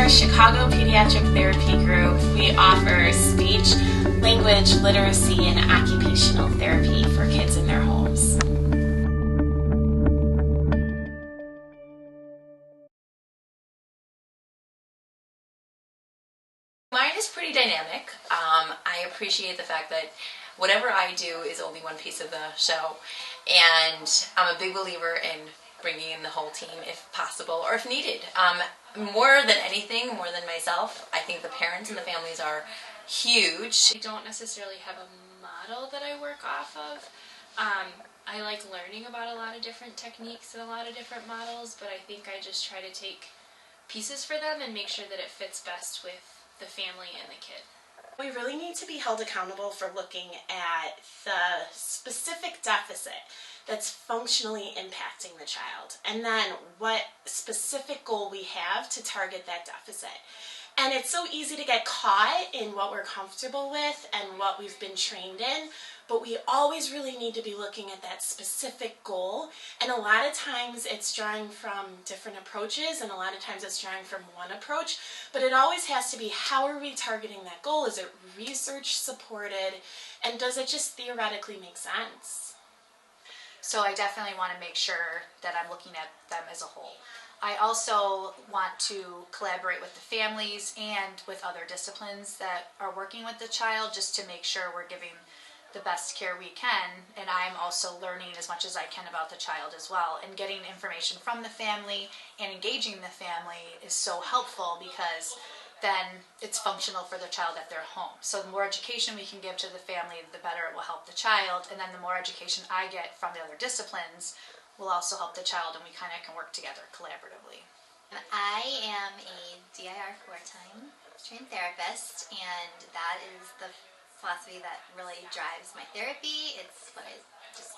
our Chicago Pediatric Therapy Group, we offer speech, language, literacy, and occupational therapy for kids in their homes. Mine is pretty dynamic. I appreciate the fact that whatever I do is only one piece of the show, and I'm a big believer in bringing in the whole team if possible or if needed. More than anything, more than myself, I think the parents and the families are huge. I don't necessarily have a model that I work off of. I like learning about a lot of different techniques and a lot of different models, but I think I just try to take pieces for them and make sure that it fits best with the family and the kid. We really need to be held accountable for looking at the specific deficit that's functionally impacting the child, and then what specific goal we have to target that deficit. And it's so easy to get caught in what we're comfortable with and what we've been trained in, but we always really need to be looking at that specific goal. And a lot of times it's drawing from different approaches, and a lot of times it's drawing from one approach, but it always has to be, how are we targeting that goal? Is it research supported, and does it just theoretically make sense? So I definitely want to make sure that I'm looking at them as a whole. I also want to collaborate with the families and with other disciplines that are working with the child, just to make sure we're giving the best care we can. And I'm also learning as much as I can about the child as well, and getting information from the family and engaging the family is so helpful, because then it's functional for the child at their home. So the more education we can give to the family, the better it will help the child, and then the more education I get from the other disciplines will also help the child, and we kind of can work together collaboratively. I am a DIR 4-time trained therapist, and that is the philosophy that really drives my therapy. It's what I just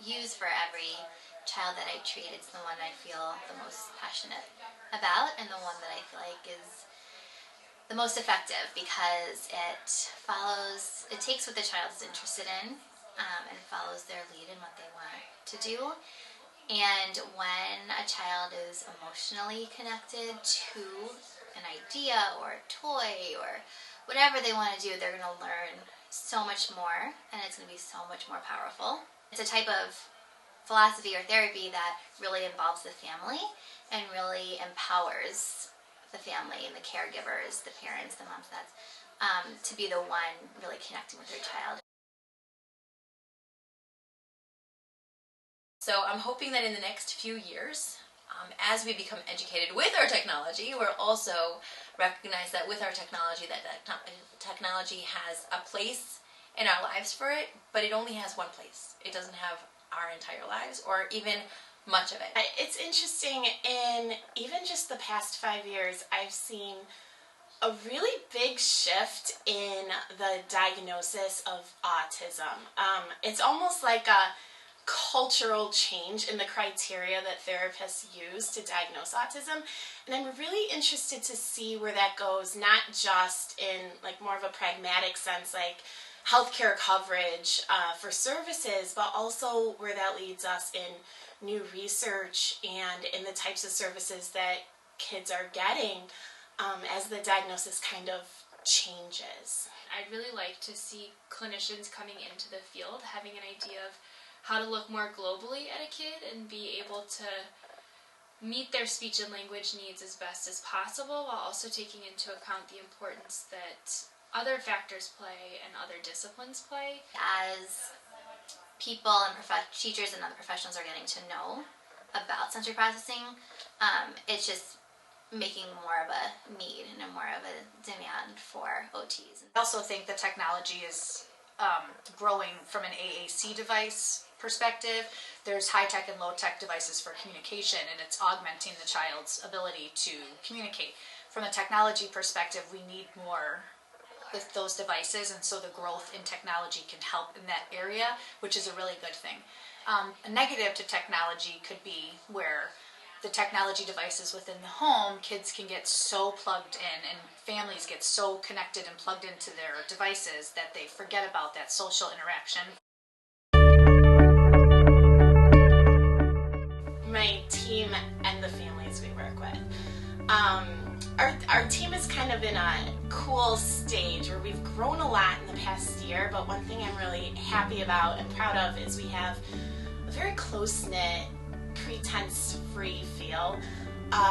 use for every child that I treat. It's the one I feel the most passionate about, and the one that I feel like is the most effective, because it takes what the child is interested in, and follows their lead in what they want to do. And when a child is emotionally connected to an idea or a toy or whatever they want to do, they're going to learn so much more, and it's going to be so much more powerful. It's a type of philosophy or therapy that really involves the family and really empowers the family and the caregivers, the parents, the moms, dads, to be the one really connecting with their child. So I'm hoping that in the next few years, as we become educated with our technology, we'll also recognize that with our technology, that technology has a place in our lives for it, but it only has one place. It doesn't have our entire lives, or even much of it. It's interesting, in even just the past 5 years, I've seen a really big shift in the diagnosis of autism. It's almost like a cultural change in the criteria that therapists use to diagnose autism, and I'm really interested to see where that goes, not just in like more of a pragmatic sense, like healthcare coverage for services, but also where that leads us in new research and in the types of services that kids are getting as the diagnosis kind of changes. I'd really like to see clinicians coming into the field having an idea of how to look more globally at a kid and be able to meet their speech and language needs as best as possible, while also taking into account the importance that other factors play and other disciplines play. As people and teachers and other professionals are getting to know about sensory processing, it's just making more of a need and more of a demand for OTs. I also think the technology is growing from an AAC device perspective. There's high-tech and low-tech devices for communication, and it's augmenting the child's ability to communicate. From a technology perspective, we need more with those devices, and so the growth in technology can help in that area, which is a really good thing. A negative to technology could be where the technology devices within the home, kids can get so plugged in and families get so connected and plugged into their devices that they forget about that social interaction. My team and and the families we work with. Our team is kind of in a cool stage where we've grown a lot in the past year, but one thing I'm really happy about and proud of is we have a very close-knit, pretense-free feel,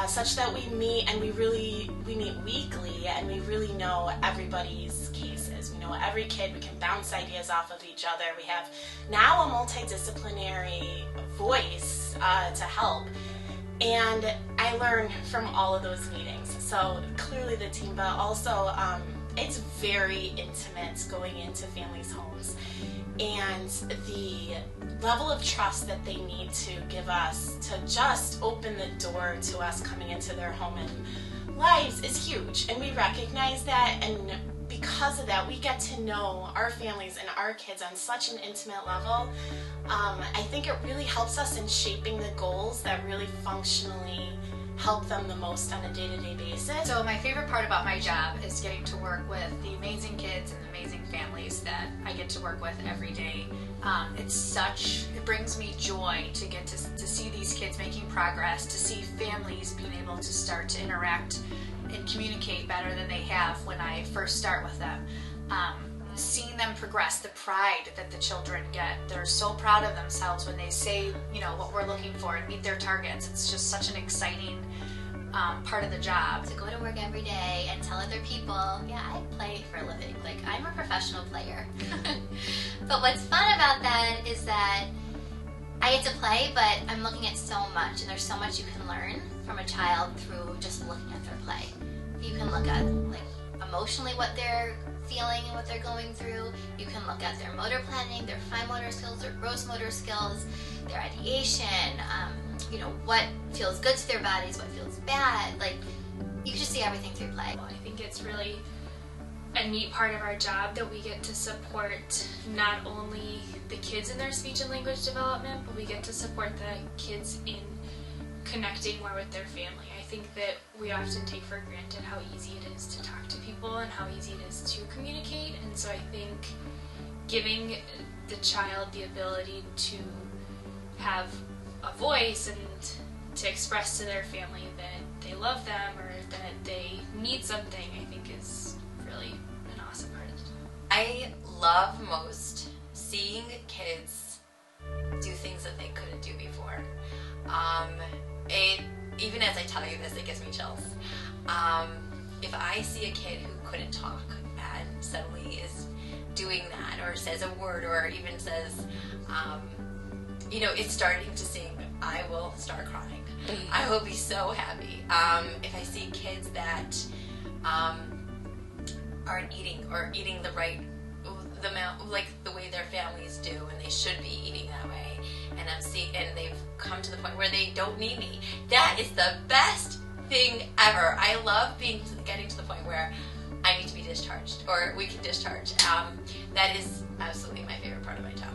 such that we meet and we meet weekly and we really know everybody's cases. We know every kid, we can bounce ideas off of each other. We have now a multidisciplinary voice to help. And I learn from all of those meetings. So clearly the team, but also it's very intimate going into families' homes. And the level of trust that they need to give us to just open the door to us coming into their home and lives is huge. And we recognize that, and because of that, we get to know our families and our kids on such an intimate level. I think it really helps us in shaping the goals that really functionally help them the most on a day-to-day basis. So my favorite part about my job is getting to work with the amazing kids and the amazing families that I get to work with every day. It brings me joy to get to see these kids making progress, to see families being able to start to interact and communicate better than they have when I first start with them. Seeing them progress, the pride that the children get. They're so proud of themselves when they say, what we're looking for and meet their targets. It's just such an exciting part of the job. To go to work every day and tell other people, yeah, I play for a living. Like, I'm a professional player. But what's fun about that is that I get to play, but I'm looking at so much, and there's so much you can learn from a child through just looking at their play. You can look at, emotionally what they're feeling and what they're going through. You can look at their motor planning, their fine motor skills, their gross motor skills, their ideation, what feels good to their bodies, what feels bad. You can just see everything through play. I think it's really a neat part of our job that we get to support not only the kids in their speech and language development, but we get to support the kids in connecting more with their family. I think that we often take for granted how easy it is to talk to people and how easy it is to communicate, and so I think giving the child the ability to have a voice and to express to their family that they love them or that they need something, I think is really an awesome part of the job. I love most seeing kids do things that they couldn't do before. Even as I tell you this, it gives me chills. If I see a kid who couldn't talk and suddenly is doing that, or says a word, or even says, it's starting to sing, I will start crying. I will be so happy. If I see kids that aren't eating, or eating the amount, the way their families do, and they should be eating that way, and they've come to the point where they don't need me. That is the best thing ever. I love getting to the point where I need to be discharged, or we can discharge. That is absolutely my favorite part of my job.